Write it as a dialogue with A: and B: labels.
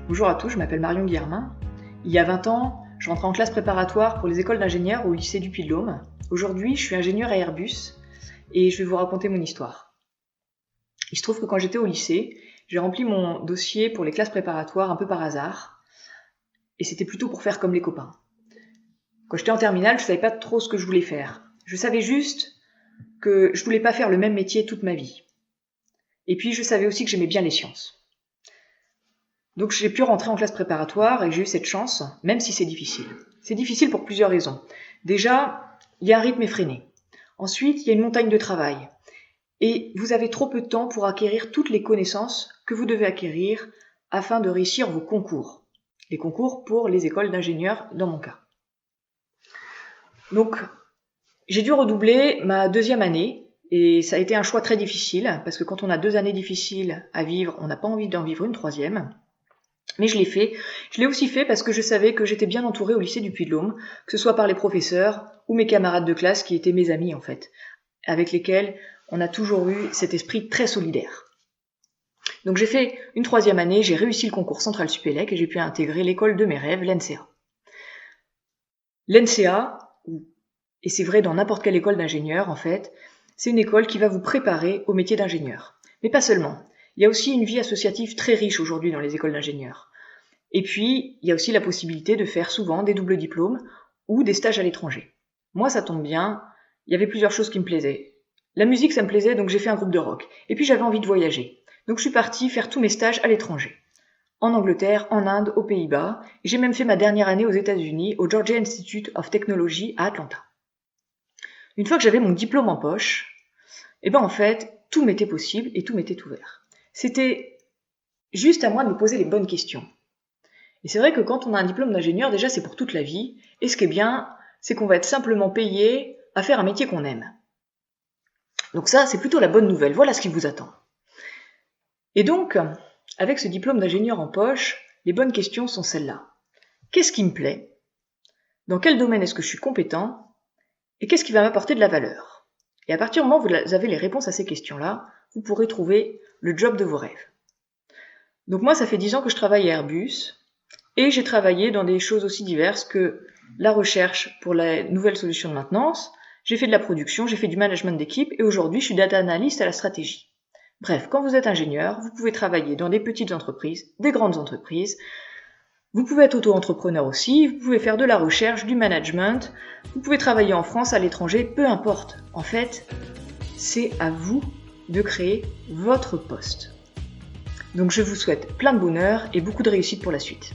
A: Bonjour à tous, je m'appelle Marion Guillermin. Il y a 20 ans, je rentrais en classe préparatoire pour les écoles d'ingénieurs au lycée du Puy-de-Dôme. Aujourd'hui, je suis ingénieure à Airbus et je vais vous raconter mon histoire. Il se trouve que quand j'étais au lycée, j'ai rempli mon dossier pour les classes préparatoires un peu par hasard et c'était plutôt pour faire comme les copains. Quand j'étais en terminale, je savais pas trop ce que je voulais faire. Je savais juste que je voulais pas faire le même métier toute ma vie. Et puis je savais aussi que j'aimais bien les sciences. Donc j'ai pu rentrer en classe préparatoire et j'ai eu cette chance, même si c'est difficile. C'est difficile pour plusieurs raisons. Déjà, il y a un rythme effréné. Ensuite, il y a une montagne de travail. Et vous avez trop peu de temps pour acquérir toutes les connaissances que vous devez acquérir afin de réussir vos concours. Les concours pour les écoles d'ingénieurs, dans mon cas. Donc, j'ai dû redoubler ma deuxième année et ça a été un choix très difficile parce que quand on a 2 années difficiles à vivre, on n'a pas envie d'en vivre une troisième. Mais je l'ai fait. Je l'ai aussi fait parce que je savais que j'étais bien entourée au lycée du Puy-de-Dôme, que ce soit par les professeurs ou mes camarades de classe qui étaient mes amis en fait, avec lesquels on a toujours eu cet esprit très solidaire. Donc j'ai fait une 3e année, j'ai réussi le concours Centrale Supélec et j'ai pu intégrer l'école de mes rêves, l'NCA. L'NCA, et c'est vrai dans n'importe quelle école d'ingénieur en fait, c'est une école qui va vous préparer au métier d'ingénieur. Mais pas seulement. Il y a aussi une vie associative très riche aujourd'hui dans les écoles d'ingénieurs. Et puis, il y a aussi la possibilité de faire souvent des doubles diplômes ou des stages à l'étranger. Moi, ça tombe bien, il y avait plusieurs choses qui me plaisaient. La musique, ça me plaisait, donc j'ai fait un groupe de rock. Et puis, j'avais envie de voyager. Donc, je suis partie faire tous mes stages à l'étranger. En Angleterre, en Inde, aux Pays-Bas. Et j'ai même fait ma dernière année aux États-Unis, au Georgia Institute of Technology à Atlanta. Une fois que j'avais mon diplôme en poche, en fait, tout m'était possible et tout m'était ouvert. C'était juste à moi de me poser les bonnes questions. Et c'est vrai que quand on a un diplôme d'ingénieur, déjà c'est pour toute la vie, et ce qui est bien, c'est qu'on va être simplement payé à faire un métier qu'on aime. Donc ça, c'est plutôt la bonne nouvelle, voilà ce qui vous attend. Et donc, avec ce diplôme d'ingénieur en poche, les bonnes questions sont celles-là. Qu'est-ce qui me plaît ? Dans quel domaine est-ce que je suis compétent ? Et qu'est-ce qui va m'apporter de la valeur ? Et à partir du moment où vous avez les réponses à ces questions-là, vous pourrez trouver le job de vos rêves. Donc moi, ça fait 10 ans que je travaille à Airbus, et j'ai travaillé dans des choses aussi diverses que la recherche pour la nouvelle solution de maintenance, j'ai fait de la production, j'ai fait du management d'équipe, et aujourd'hui, je suis data analyst à la stratégie. Bref, quand vous êtes ingénieur, vous pouvez travailler dans des petites entreprises, des grandes entreprises, vous pouvez être auto-entrepreneur aussi, vous pouvez faire de la recherche, du management, vous pouvez travailler en France, à l'étranger, peu importe. En fait, c'est à vous de créer votre poste. Donc je vous souhaite plein de bonheur et beaucoup de réussite pour la suite.